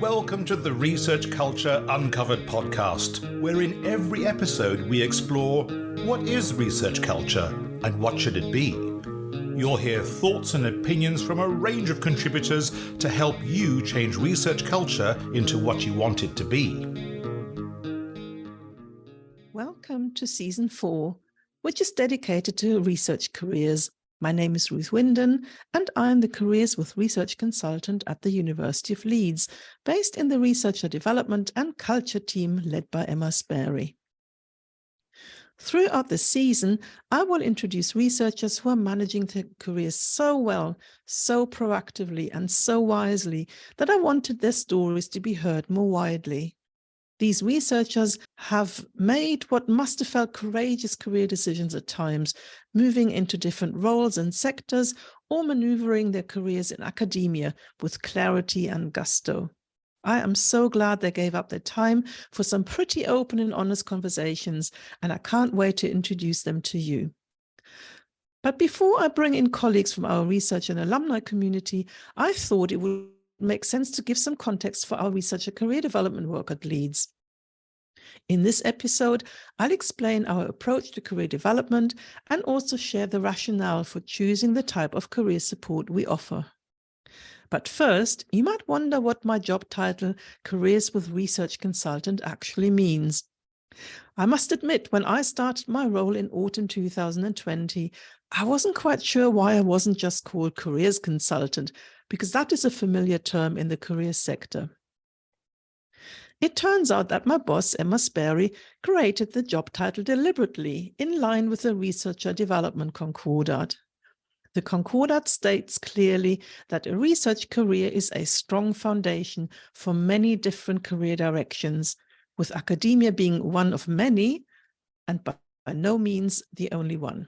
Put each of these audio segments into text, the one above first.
Welcome to the Research Culture Uncovered podcast, where in every episode we explore what is research culture and what should it be. You'll hear thoughts and opinions from a range of contributors to help you change research culture into what you want it to be. Welcome to Season 4, which is dedicated to research careers. My name is Ruth Winden, and I'm the Careers with Research Consultant at the University of Leeds, based in the Researcher Development and Culture team led by Emma Sperry. Throughout the season, I will introduce researchers who are managing their careers so well, so proactively, and so wisely that I wanted their stories to be heard more widely. These researchers have made what must have felt courageous career decisions at times, moving into different roles and sectors or maneuvering their careers in academia with clarity and gusto. I am so glad they gave up their time for some pretty open and honest conversations, and I can't wait to introduce them to you. But before I bring in colleagues from our research and alumni community, I thought it would make sense to give some context for our researcher career development work at Leeds. In this episode, I'll explain our approach to career development and also share the rationale for choosing the type of career support we offer. But first, you might wonder what my job title, Careers with Research Consultant, actually means. I must admit, when I started my role in autumn 2020, I wasn't quite sure why I wasn't just called Careers Consultant, because that is a familiar term in the career sector. It turns out that my boss, Emma Sperry, created the job title deliberately in line with the Researcher Development Concordat. The Concordat states clearly that a research career is a strong foundation for many different career directions, with academia being one of many, and by no means the only one.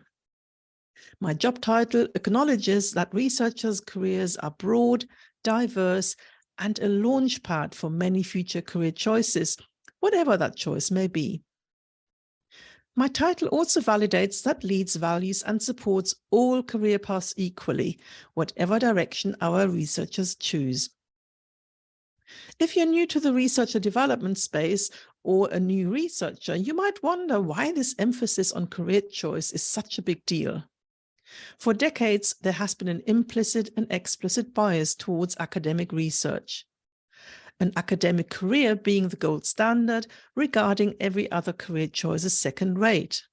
My job title acknowledges that researchers' careers are broad, diverse, and a launchpad for many future career choices, whatever that choice may be. My title also validates that Leeds values and supports all career paths equally, whatever direction our researchers choose. If you're new to the researcher development space or a new researcher, you might wonder why this emphasis on career choice is such a big deal. For decades, there has been an implicit and explicit bias towards academic research, an academic career being the gold standard, regarding every other career choice as second-rate.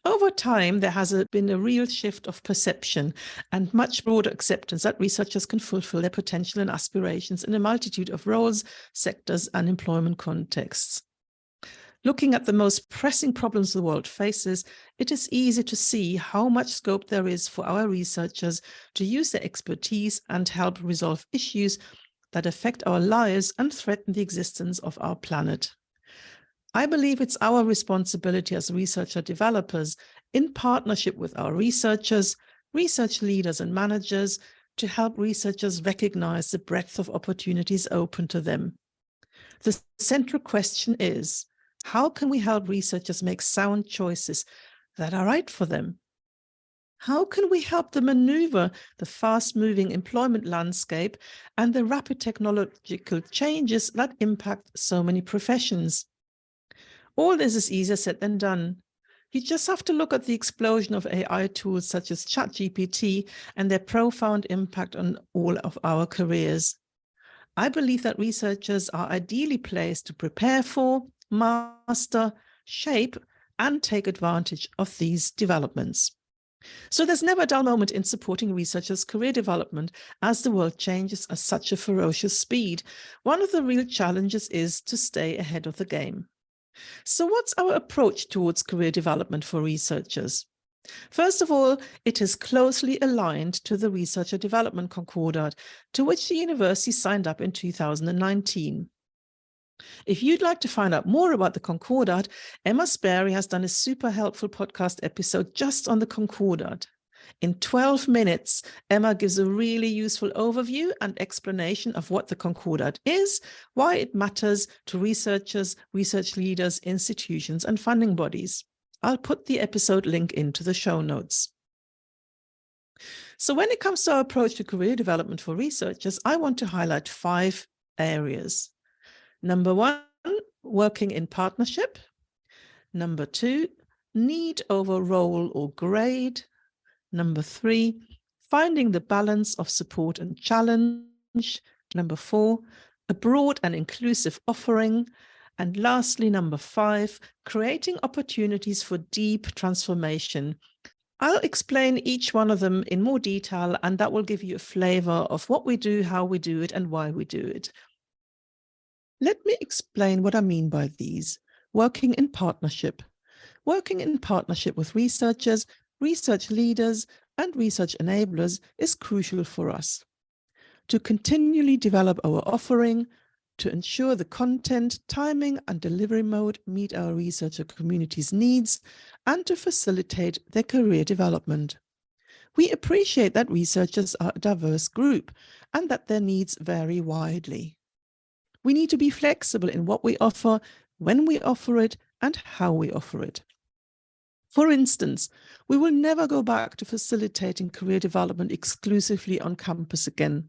Over time, there has been a real shift of perception and much broader acceptance that researchers can fulfill their potential and aspirations in a multitude of roles, sectors, and employment contexts. Looking at the most pressing problems the world faces, it is easy to see how much scope there is for our researchers to use their expertise and help resolve issues that affect our lives and threaten the existence of our planet. I believe it's our responsibility as researcher developers, in partnership with our researchers, research leaders and managers, to help researchers recognize the breadth of opportunities open to them. The central question is, how can we help researchers make sound choices that are right for them? How can we help them maneuver the fast-moving employment landscape and the rapid technological changes that impact so many professions? All this is easier said than done. You just have to look at the explosion of AI tools such as ChatGPT and their profound impact on all of our careers. I believe that researchers are ideally placed to prepare for, master, shape, and take advantage of these developments. So there's never a dull moment in supporting researchers' career development as the world changes at such a ferocious speed. One of the real challenges is to stay ahead of the game. So what's our approach towards career development for researchers? First of all, it is closely aligned to the Researcher Development Concordat, to which the university signed up in 2019. If you'd like to find out more about the Concordat, Emma Sperry has done a super helpful podcast episode just on the Concordat. In 12 minutes, Emma gives a really useful overview and explanation of what the Concordat is, why it matters to researchers, research leaders, institutions, and funding bodies. I'll put the episode link into the show notes. So when it comes to our approach to career development for researchers, I want to highlight 5 areas. Number 1, working in partnership. Number 2, need over role or grade. Number 3, finding the balance of support and challenge. Number 4, a broad and inclusive offering. And lastly, number 5, creating opportunities for deep transformation. I'll explain each one of them in more detail, and that will give you a flavor of what we do, how we do it, and why we do it. Let me explain what I mean by these. Working in partnership. Working in partnership with researchers, research leaders, and research enablers is crucial for us. To continually develop our offering, to ensure the content, timing, and delivery mode meet our researcher community's needs, and to facilitate their career development. We appreciate that researchers are a diverse group and that their needs vary widely. We need to be flexible in what we offer, when we offer it, and how we offer it. For instance, we will never go back to facilitating career development exclusively on campus again,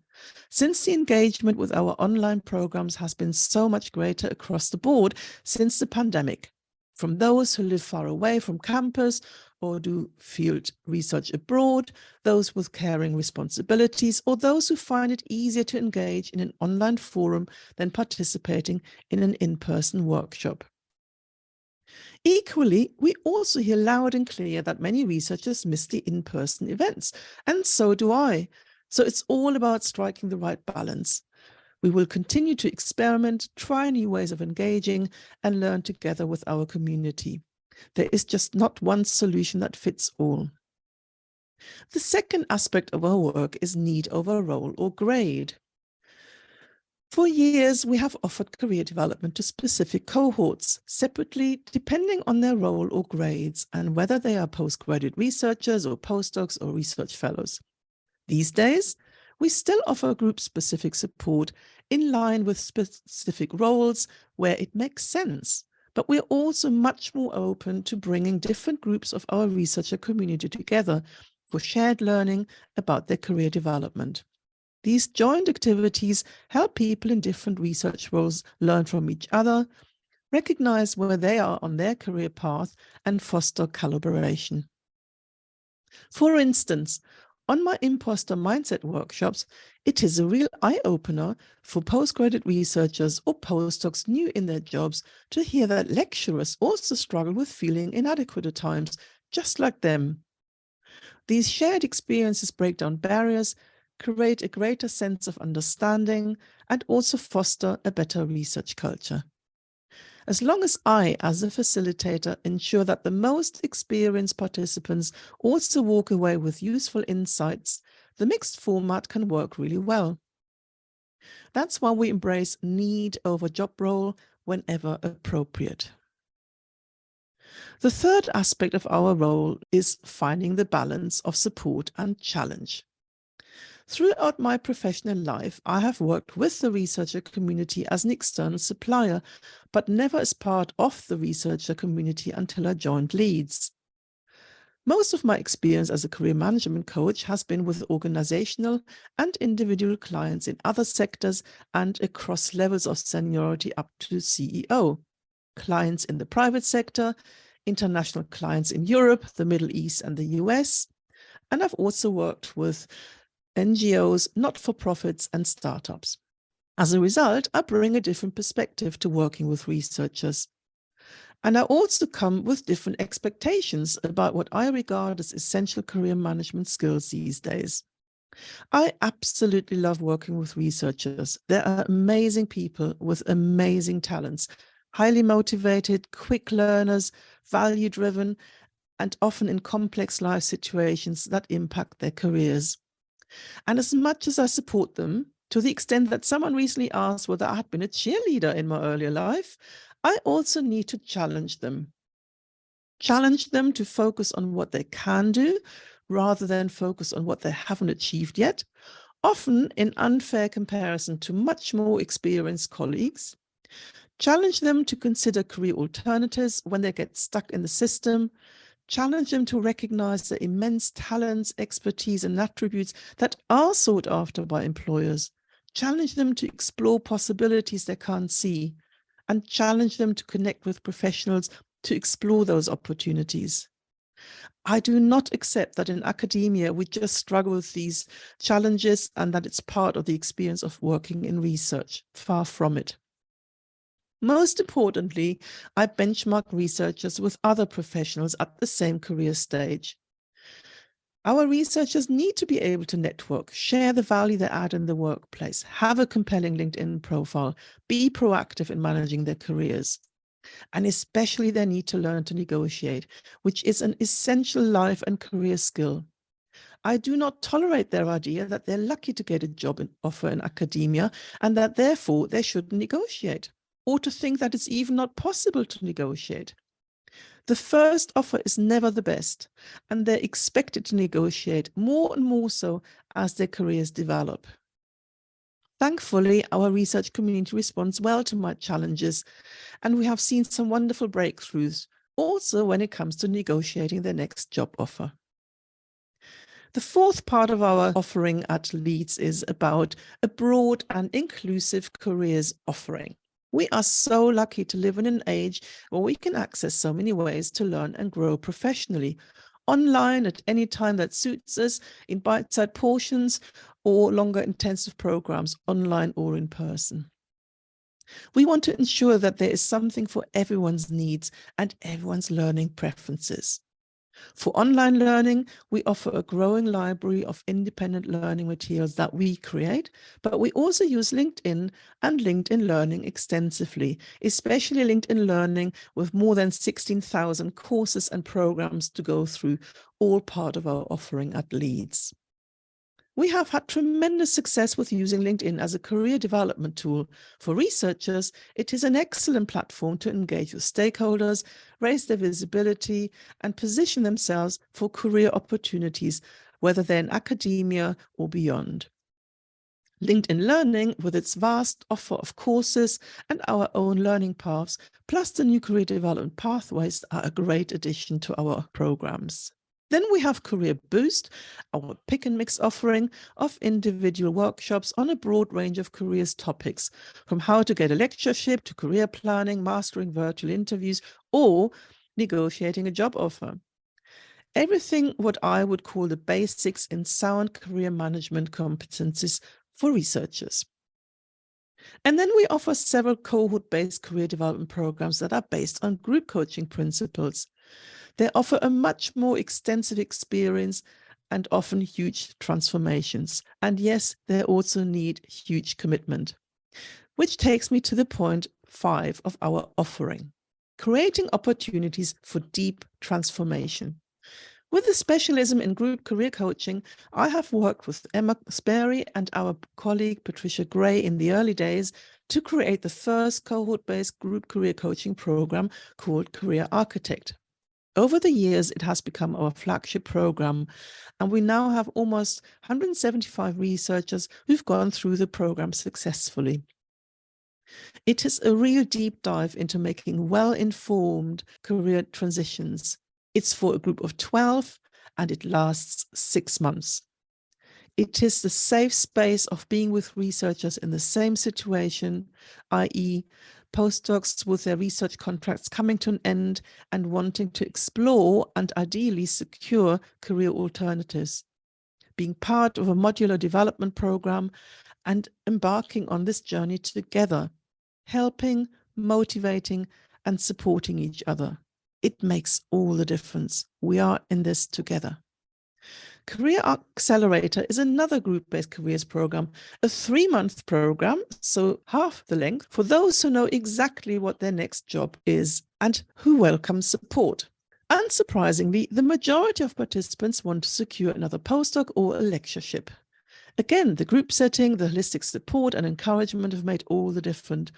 since the engagement with our online programs has been so much greater across the board since the pandemic, from those who live far away from campus or do field research abroad, those with caring responsibilities, or those who find it easier to engage in an online forum than participating in an in-person workshop. Equally, we also hear loud and clear that many researchers miss the in-person events, and so do I. So it's all about striking the right balance. We will continue to experiment, try new ways of engaging, and learn together with our community. There is just not one solution that fits all. The second aspect of our work is need over role or grade. For years, we have offered career development to specific cohorts, separately depending on their role or grades and whether they are postgraduate researchers or postdocs or research fellows. These days, we still offer group-specific support in line with specific roles where it makes sense, but we're also much more open to bringing different groups of our researcher community together for shared learning about their career development. These joint activities help people in different research roles learn from each other, recognize where they are on their career path, and foster collaboration. For instance, on my imposter mindset workshops, it is a real eye-opener for postgraduate researchers or postdocs new in their jobs to hear that lecturers also struggle with feeling inadequate at times, just like them. These shared experiences break down barriers, create a greater sense of understanding, and also foster a better research culture. As long as I, as a facilitator, ensure that the most experienced participants also walk away with useful insights, the mixed format can work really well. That's why we embrace need over job role whenever appropriate. The third aspect of our role is finding the balance of support and challenge. Throughout my professional life, I have worked with the researcher community as an external supplier, but never as part of the researcher community until I joined Leeds. Most of my experience as a career management coach has been with organizational and individual clients in other sectors and across levels of seniority up to CEO. Clients in the private sector, international clients in Europe, the Middle East, and the US. And I've also worked with NGOs, not-for-profits, and startups. As a result, I bring a different perspective to working with researchers. And I also come with different expectations about what I regard as essential career management skills these days. I absolutely love working with researchers. They are amazing people with amazing talents, highly motivated, quick learners, value-driven, and often in complex life situations that impact their careers. And as much as I support them, to the extent that someone recently asked whether I had been a cheerleader in my earlier life, I also need to challenge them. Challenge them to focus on what they can do rather than focus on what they haven't achieved yet, often in unfair comparison to much more experienced colleagues. Challenge them to consider career alternatives when they get stuck in the system. Challenge them to recognize the immense talents, expertise, and attributes that are sought after by employers. challenge them to explore possibilities they can't see, and challenge them to connect with professionals to explore those opportunities. I do not accept that in academia we just struggle with these challenges and that it's part of the experience of working in research. Far from it. Most importantly, I benchmark researchers with other professionals at the same career stage. Our researchers need to be able to network, share the value they add in the workplace, have a compelling LinkedIn profile, be proactive in managing their careers. And especially they need to learn to negotiate, which is an essential life and career skill. I do not tolerate their idea that they're lucky to get a job offer in academia and that therefore they shouldn't negotiate, or to think that it's even not possible to negotiate. The first offer is never the best, and they're expected to negotiate more and more so as their careers develop. Thankfully, our research community responds well to my challenges, and we have seen some wonderful breakthroughs, also when it comes to negotiating their next job offer. The fourth part of our offering at Leeds is about a broad and inclusive careers offering. We are so lucky to live in an age where we can access so many ways to learn and grow professionally, online at any time that suits us, in bite-sized portions, or longer intensive programs, online or in person. We want to ensure that there is something for everyone's needs and everyone's learning preferences. For online learning, we offer a growing library of independent learning materials that we create, but we also use LinkedIn and LinkedIn Learning extensively, especially LinkedIn Learning with more than 16,000 courses and programs to go through, all part of our offering at Leeds. We have had tremendous success with using LinkedIn as a career development tool. For researchers, it is an excellent platform to engage with stakeholders, raise their visibility, and position themselves for career opportunities, whether they're in academia or beyond. LinkedIn Learning, with its vast offer of courses and our own learning paths, plus the new career development pathways, are a great addition to our programs. Then we have Career Boost, our pick and mix offering of individual workshops on a broad range of careers topics, from how to get a lectureship to career planning, mastering virtual interviews, or negotiating a job offer. Everything what I would call the basics in sound career management competencies for researchers. And then we offer several cohort-based career development programs that are based on group coaching principles. They offer a much more extensive experience and often huge transformations. And yes, they also need huge commitment. Which takes me to the point 5 of our offering: creating opportunities for deep transformation. With a specialism in group career coaching, I have worked with Emma Sperry and our colleague Patricia Gray in the early days to create the first cohort-based group career coaching program called Career Architect. Over the years, it has become our flagship program, and we now have almost 175 researchers who've gone through the program successfully. It is a real deep dive into making well-informed career transitions. It's for a group of 12, and it lasts 6 months. It is the safe space of being with researchers in the same situation, i.e., postdocs with their research contracts coming to an end and wanting to explore and ideally secure career alternatives, being part of a modular development program and embarking on this journey together, helping, motivating, and supporting each other. It makes all the difference. We are in this together. Career Accelerator is another group-based careers program, a 3-month program, so half the length, for those who know exactly what their next job is and who welcome support. Unsurprisingly, the majority of participants want to secure another postdoc or a lectureship. Again, the group setting, the holistic support and encouragement have made all the difference.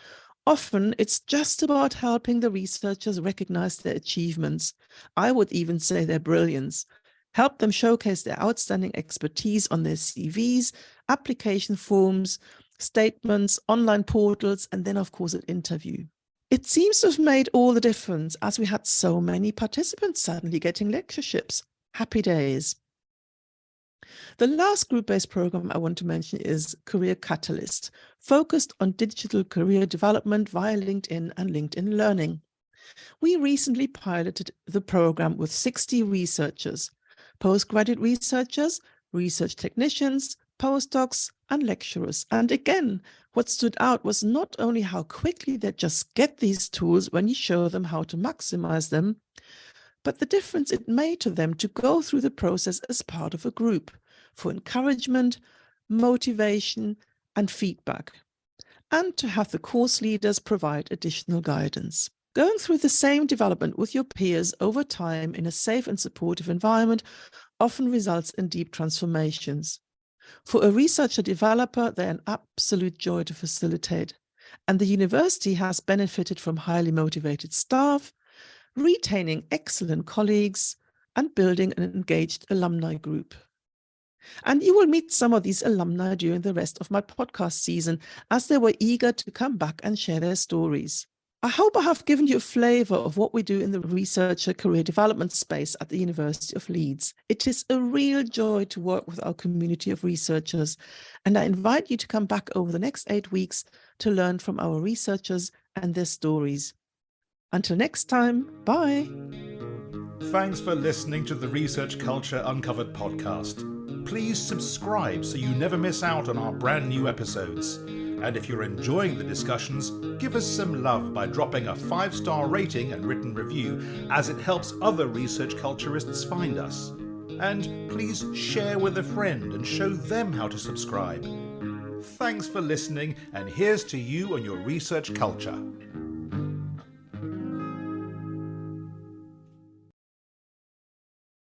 Often, it's just about helping the researchers recognize their achievements. I would even say their brilliance. Help them showcase their outstanding expertise on their CVs, application forms, statements, online portals, and then, of course, an interview. It seems to have made all the difference as we had so many participants suddenly getting lectureships. Happy days. The last group-based program I want to mention is Career Catalyst, focused on digital career development via LinkedIn and LinkedIn Learning. We recently piloted the program with 60 researchers, postgraduate researchers, research technicians, postdocs, and lecturers. And again, what stood out was not only how quickly they just get these tools when you show them how to maximize them, but the difference it made to them to go through the process as part of a group for encouragement, motivation, and feedback, and to have the course leaders provide additional guidance. Going through the same development with your peers over time in a safe and supportive environment often results in deep transformations. For a researcher developer, they're an absolute joy to facilitate, and the university has benefited from highly motivated staff, retaining excellent colleagues, and building an engaged alumni group. And you will meet some of these alumni during the rest of my podcast season, as they were eager to come back and share their stories. I hope I have given you a flavor of what we do in the researcher career development space at the University of Leeds. It is a real joy to work with our community of researchers, and I invite you to come back over the next 8 weeks to learn from our researchers and their stories. Until next time, bye. Thanks for listening to the Research Culture Uncovered podcast. Please subscribe so you never miss out on our brand new episodes. And if you're enjoying the discussions, give us some love by dropping a 5-star rating and written review, as it helps other research culturists find us. And please share with a friend and show them how to subscribe. Thanks for listening, and here's to you and your research culture.